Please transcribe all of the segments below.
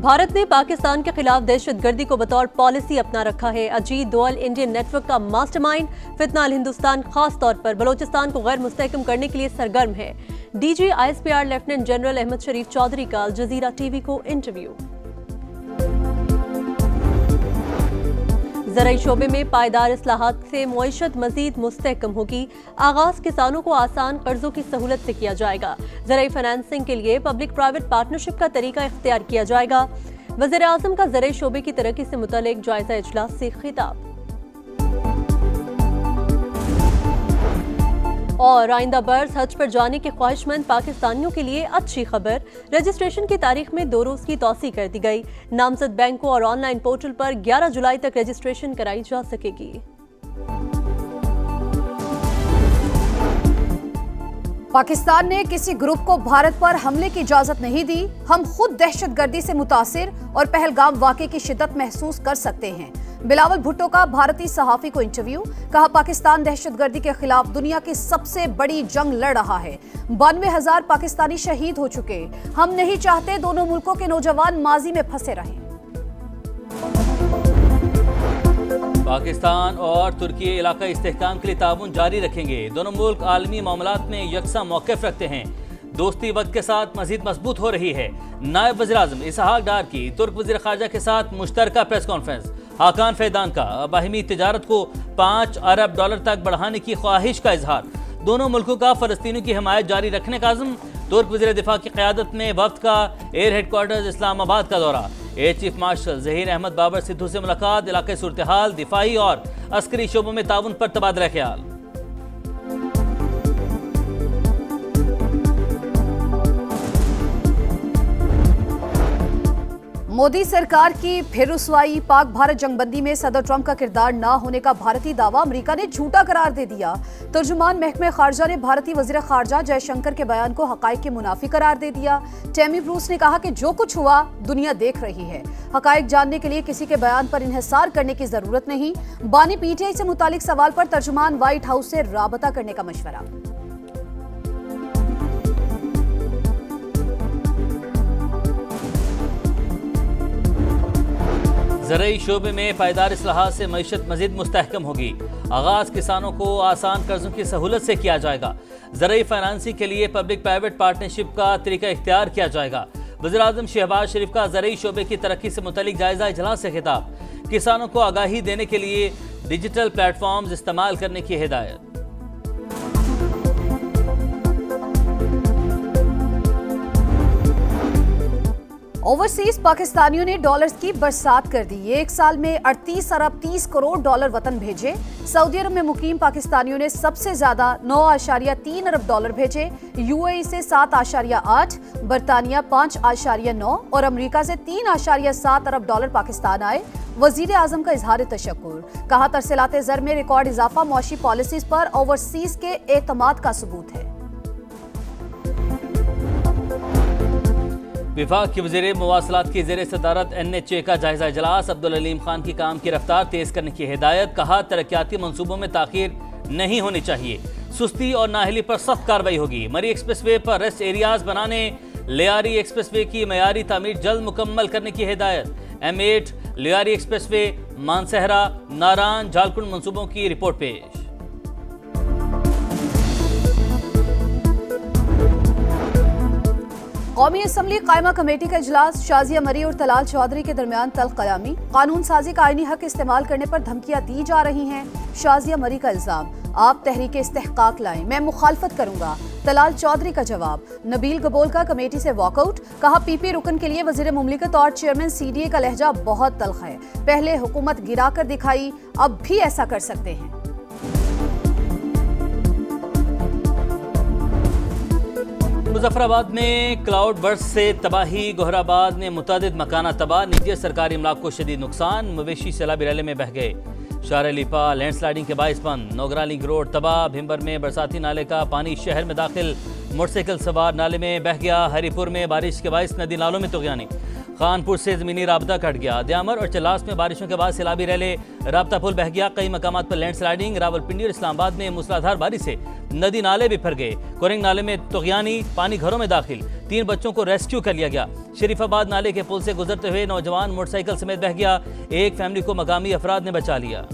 भारत ने पाकिस्तान के खिलाफ दहशतगर्दी को बतौर पॉलिसी अपना रखा है। अजीत डोवल इंडियन नेटवर्क का मास्टरमाइंड फितना अल हिंदुस्तान खास तौर पर बलोचिस्तान को गैर मुस्तहकम करने के लिए सरगर्म है। DG ISPR lieutenant general Ahmed Sharif Chaudhry का अल जजीरा टीवी को इंटरव्यू। ज़राई शोबे में पायदार इस्लाहात से मुईशत मजीद मुस्तहकम होगी। आगाज किसानों को आसान कर्जों की सहूलत से किया जाएगा। ज़राई फाइनेंसिंग के लिए पब्लिक प्राइवेट पार्टनरशिप का तरीका इख्तियार किया जाएगा। वज़ीर आज़म का ज़राई शोबे की तरक्की से मुतालिक जायजा इजलास से खिताब। और आइंदा बर्स हज पर जाने के ख्वाहिशमंद पाकिस्तानियों के लिए अच्छी खबर, रजिस्ट्रेशन की तारीख में 2 रोज की तौसी कर दी गई। नामजद बैंकों और ऑनलाइन पोर्टल पर 11 जुलाई तक रजिस्ट्रेशन कराई जा सकेगी। पाकिस्तान ने किसी ग्रुप को भारत पर हमले की इजाजत नहीं दी। हम खुद दहशतगर्दी से मुतासिर और पहलगाम वाक़े की शिद्दत महसूस कर सकते हैं। बिलावल भुट्टो का भारतीय सहाफी को इंटरव्यू। कहा, पाकिस्तान दहशतगर्दी के खिलाफ दुनिया की सबसे बड़ी जंग लड़ रहा है। 92,000 पाकिस्तानी शहीद हो चुके। हम नहीं चाहते दोनों मुल्कों के नौजवान माजी में फंसे रहें। पाकिस्तान और तुर्की इलाका इस्तेहकाम के लिए ताउन जारी रखेंगे। दोनों मुल्क आलमी मामलात में यकसा मौक़िफ़ रखते हैं। दोस्ती वक्त के साथ मजीद मजबूत हो रही है। नायब वज़ीर आज़म इसहाक डार की तुर्क वज़ीर ख़ारजा के साथ मुश्तरका प्रेस कॉन्फ्रेंस। हाकान फैदान का बाहिमी तिजारत को $5 अरब तक बढ़ाने की ख्वाहिश का इजहार। दोनों मुल्कों का फ़लस्तीनियों की हिमायत जारी रखने का अज़्म। तुर्क वज़ीर दिफा की क़यादत में वफ़द का एयर हेडक्वार्टर्स इस्लामाबाद का दौरा। Air chief marshal Zaheer Ahmed Babar Sidhu से मुलाकात। इलाके सूरत हाल, दिफाई और अस्करी शोबों में ताउन पर तबादला ख्याल। मोदी सरकार की फिर रुसवाई। पाक भारत जंगबंदी में सदर ट्रंप का किरदार न होने का भारतीय दावा अमेरिका ने झूठा करार दे दिया। तर्जुमान महकमे खारजा ने भारतीय वजीर खारजा जयशंकर के बयान को हकाइक के मुनाफी करार दे दिया। टेमी ब्रूस ने कहा कि जो कुछ हुआ दुनिया देख रही है। हकाइक जानने के लिए किसी के बयान पर इन्हिसार करने की जरूरत नहीं। बानी PTI से मुतालिक सवाल पर तर्जुमान व्हाइट हाउस से राबता करने का मशवरा। ज़राई शोबे में पायदार इस्लाहात से मईशत मजीद मुस्तहकम होगी। आगाज किसानों को आसान कर्जों की सहूलत से किया जाएगा। ज़राई फाइनेंसिंग के लिए पब्लिक प्राइवेट पार्टनरशिप का तरीका इख्तियार किया जाएगा। वज़ीर आज़म शहबाज शरीफ का ज़राई शोबे की तरक्की से मुतालिक जायजा इजलास से खिताब। किसानों को आगाही देने के लिए डिजिटल प्लेटफॉर्म्स इस्तेमाल करने की हिदायत। ओवरसीज पाकिस्तानियों ने डॉलर्स की बरसात कर दी। एक साल में 38 अरब 30 करोड़ डॉलर वतन भेजे। सऊदी अरब में मुकीम पाकिस्तानियों ने सबसे ज्यादा 9.3 अरब भेजे। UAE से 7.8, बरतानिया 5.9 और अमेरिका से 3.7 अरब पाकिस्तान आए। वजीर आजम का इजहार तशक्कुर। कहा, तरसीलात ज़र में रिकॉर्ड इजाफा मुआशी पॉलिसीज पर ओवरसीज के एतमाद का सबूत है। विभाग की वज़ीर मवासलात की ज़ेर सदारत NHA का जायजा इजलास। अब्दुल अलीम खान की काम की रफ्तार तेज करने की हिदायत। कहा, तरक्याती मंसूबों में ताखीर नहीं होनी चाहिए। सुस्ती और नाहली पर सख्त कार्रवाई होगी। मरी एक्सप्रेसवे पर रेस्ट एरियाज बनाने। लियारी एक्सप्रेसवे की मयारी तामीर जल्द मुकम्मल करने की हिदायत। M8 लियारी एक्सप्रेसवे मानसहरा नारान झालकुंड मंसूबों की रिपोर्ट पेश। कौमी असम्बली कायमा कमेटी का इजलास। शाजिया मरी और तलाल चौधरी के दरमियान तल्ख कलामी। कानून साजी का आईनी हक इस्तेमाल करने पर धमकियां दी जा रही हैं। शाजिया मरी का इल्जाम, आप तहरीक इस्तेहकाक लाएं, मैं मुखालफत करूंगा। तलाल चौधरी का जवाब। नबील गबोल का कमेटी से वॉकआउट। कहा, PP रुकन के लिए वजीर मुमलिकत और चेयरमैन CDA का लहजा बहुत तल्ख है। पहले हुकूमत गिरा कर दिखाई, अब भी ऐसा कर सकते हैं। मुजफ्फराबाद में क्लाउड बर्स्ट से तबाही। गोहराबाद में मुतादिद मकाना तबाह। निजी सरकारी इमलाक को शदीद नुकसान। मवेशी सैलाबी रैले में बह गए। शार लिपा लैंडस्लाइडिंग के बाइस बंद। नोगरा लिंक रोड तबाह। भिम्बर में बरसाती नाले का पानी शहर में दाखिल। मोटरसाइकिल सवार नाले में बह गया। हरीपुर में बारिश के बाइस नदी नालों में तुगयानी। खानपुर से ज़मीनी राबता कट गया। द्यामर और चलास में बारिशों के बाद सैलाबी रैले। राबता पुल बह गया। कई मकामात पर लैंडस्लाइडिंग। रावलपिंडी और इस्लामाबाद में मूसलाधार बारिश से नदी नाले भी भर गए। कोरिंग नाले में तुगयानी। पानी घरों में दाखिल। 3 बच्चों को रेस्क्यू कर लिया गया। शरीफाबाद नाले के पुल से गुजरते हुए नौजवान मोटरसाइकिल समेत बह गया। एक फैमिली को मकामी अफराद ने बचा लिया।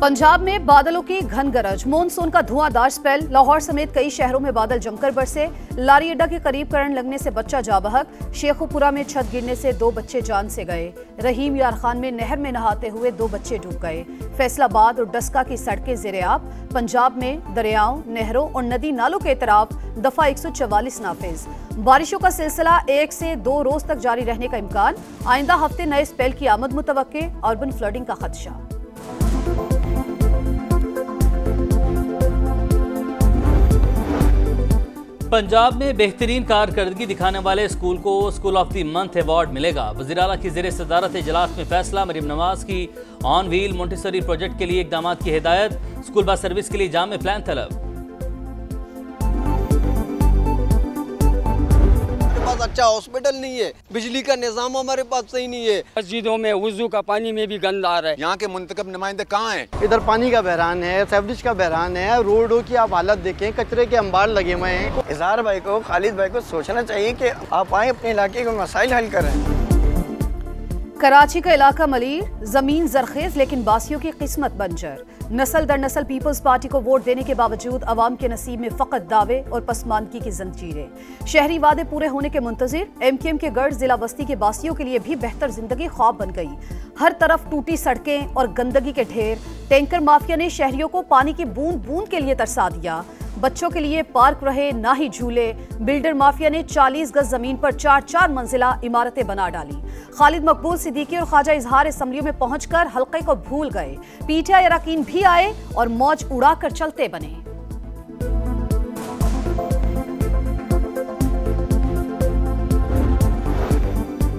पंजाब में बादलों की घन गरज, मॉनसून का धुआंधार स्पेल। लाहौर समेत कई शहरों में बादल जमकर बरसे। लारी अड्डा के करीब करंट लगने से बच्चा जा बहक। शेखुपुरा में छत गिरने से 2 बच्चे जान से गए। रहीम यार खान में नहर में नहाते हुए 2 बच्चे डूब गए। फैसलाबाद और डस्का की सड़कें ज़ेरे-आब। पंजाब में दरियाओं, नहरों और नदी नालों के इतराफ दफा 144 नाफिज। बारिशों का सिलसिला 1 से 2 रोज तक जारी रहने का इम्कान। आइंदा हफ्ते नए स्पेल की आमद मुतवक्के। अर्बन फ्लडिंग का खदशा। पंजाब में बेहतरीन कारकर्दगी दिखाने वाले स्कूल को school of the month award मिलेगा। वज़ीर आला की ज़ेरे सदारत इजलास में फैसला। मरीम नवाज की ऑन व्हील मोंटेसरी प्रोजेक्ट के लिए इकदाम की हिदायत। स्कूल बस सर्विस के लिए जाम में प्लान तलब। अच्छा हॉस्पिटल नहीं है, बिजली का निजाम हमारे पास सही नहीं है। मस्जिदों में वुजू का पानी में भी गंद आ रहा है। यहाँ के मुंतखब नुमाइंदे कहाँ हैं? इधर पानी का बहरान है, सेवरेज का बहरान है, रोडों की आप हालत देखें, कचरे के अंबार लगे हुए हैं। इजहार भाई को, खालिद भाई को सोचना चाहिए कि आप आए अपने इलाके के मसाइल हल करें। कराची का इलाका मलीर, जमीन जरखेज लेकिन बासियों की किस्मत बंजर। नस्ल दर नस्ल पीपल्स पार्टी को वोट देने के बावजूद अवाम के नसीब में फकत दावे और पसमानदगी की जंजीरें। शहरी वादे पूरे होने के मुंतजिर। MQM के गढ़ जिला बस्ती के बासियों के लिए भी बेहतर जिंदगी ख्वाब बन गई। हर तरफ टूटी सड़कें और गंदगी के ढेर। टैंकर माफिया ने शहरियों को पानी की बूंद बूंद के लिए तरसा दिया। बच्चों के लिए पार्क रहे ना ही झूले। बिल्डर माफिया ने 40 गज जमीन पर 4-4 मंजिला इमारतें बना डाली। खालिद मकबूल सिद्दीकी और ख्वाजा इजहार असम्बलियों में पहुंचकर हल्के को भूल गए। PTI अरकान भी आए और मौज उड़ाकर चलते बने।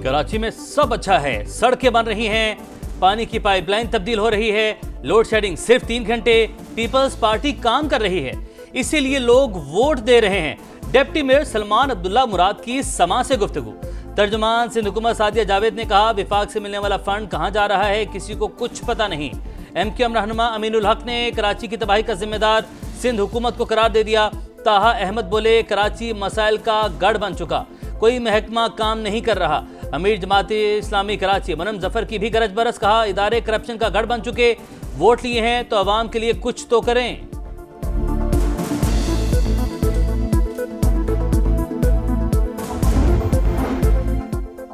कराची में सब अच्छा है। सड़कें बन रही हैं, पानी की पाइपलाइन तब्दील हो रही है, लोड शेडिंग सिर्फ 3 घंटे। पीपल्स पार्टी काम कर रही है, इसीलिए लोग वोट दे रहे हैं। डिप्टी मेयर सलमान अब्दुल्ला मुराद की समा से गुफ्तगू। तर्जुमान सिंध हुकूमत सादिया जावेद ने कहा, विफाक से मिलने वाला फंड कहां जा रहा है किसी को कुछ पता नहीं। MQM रहनुमा अमीनुल हक ने कराची की तबाही का जिम्मेदार सिंध हुकूमत को करार दे दिया। ताहा अहमद बोले, कराची मसाइल का गढ़ बन चुका, कोई महकमा काम नहीं कर रहा। अमीर जमात इस्लामी कराची मनम जफर की भी गरज बरस। कहा, इदारे करप्शन का गढ़ बन चुके, वोट लिए हैं तो अवाम के लिए कुछ तो करें।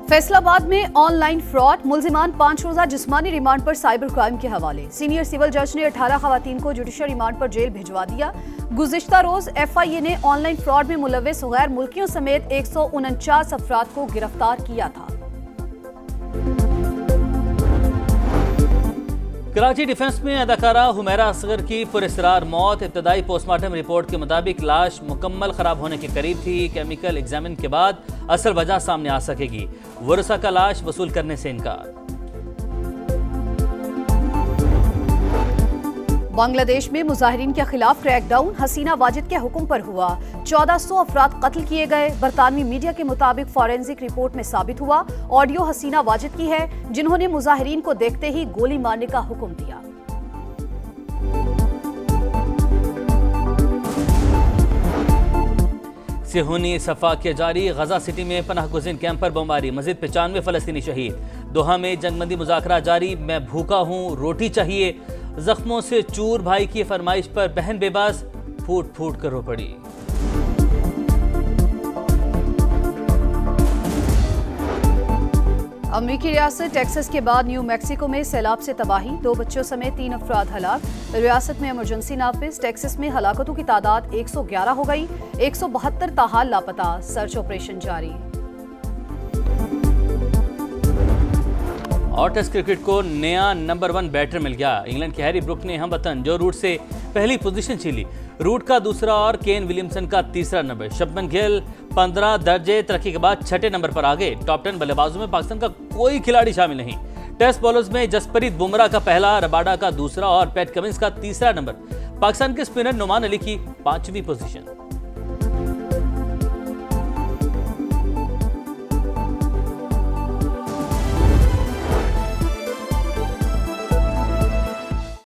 फैसलाबाद में ऑनलाइन फ्रॉड, मुल्जिमान 5 रोजा जिस्मानी रिमांड पर साइबर क्राइम के हवाले। सीनियर सिविल जज ने 18 खवातीन को जुडिशल रिमांड पर जेल भिजवा दिया। गुज़िश्ता रोज FIA ने ऑनलाइन फ्रॉड में मुलव्विस गैर मुल्कियों समेत 149 अफराद को गिरफ्तार किया था। कराची डिफेंस में अदाकारा हुमैरा असगर की पुरस्रार मौत। इब्तदाई पोस्टमार्टम रिपोर्ट के मुताबिक लाश मुकम्मल खराब होने के करीब थी। केमिकल एग्जामिन के बाद असल वजह सामने आ सकेगी। वरसा का लाश वसूल करने से इनकार। बांग्लादेश में मुजाहिरीन के खिलाफ क्रैकडाउन हसीना वाजिद के हुक्म पर हुआ। 1400 अफराद कत्ल किए गए। बरतानवी मीडिया के मुताबिक फॉरेंसिक रिपोर्ट में साबित हुआ ऑडियो हसीना वाजिद की है, जिन्होंने मुजाहिरीन को देखते ही गोली मारने का हुक्म दिया। सिहूनी सफाकिया जारी। गजा सिटी में पनाह गुज़ीन कैंप पर बमबारी, मजीद 95 फलस्तीनी शहीद। दोहा में जंगबंदी मुज़ाकरा जारी। मैं भूखा हूँ, रोटी चाहिए। जख्मों से चूर भाई की फरमाइश पर बहन बेबस, फूट फूट कर रो पड़ी। अमरीकी रियासत टेक्सास के बाद न्यू मैक्सिको में सैलाब से तबाही, 2 बच्चों समेत 3 अफराद हलाक। रियासत में इमरजेंसी नाफिज। टेक्सास में हलाकतों की तादाद 111 हो गई, 172 ताहाल लापता। सर्च ऑपरेशन जारी। और टेस्ट क्रिकेट को नया नंबर 1 बैटर मिल गया। इंग्लैंड के हैरी ब्रुक ने हमवतन जो रूट से पहली पोजीशन छीली। रूट का दूसरा और केन विलियमसन का तीसरा नंबर। शुभमन गिल 15 दर्जे तरक्की के बाद 6ठे नंबर पर आ गए। टॉप 10 बल्लेबाजों में पाकिस्तान का कोई खिलाड़ी शामिल नहीं। टेस्ट बॉलर्स में जसप्रीत बुमराह का पहला, रबाडा का दूसरा और पैट कमिंस का तीसरा नंबर। पाकिस्तान के स्पिनर नुमान अली की 5वीं पोजीशन।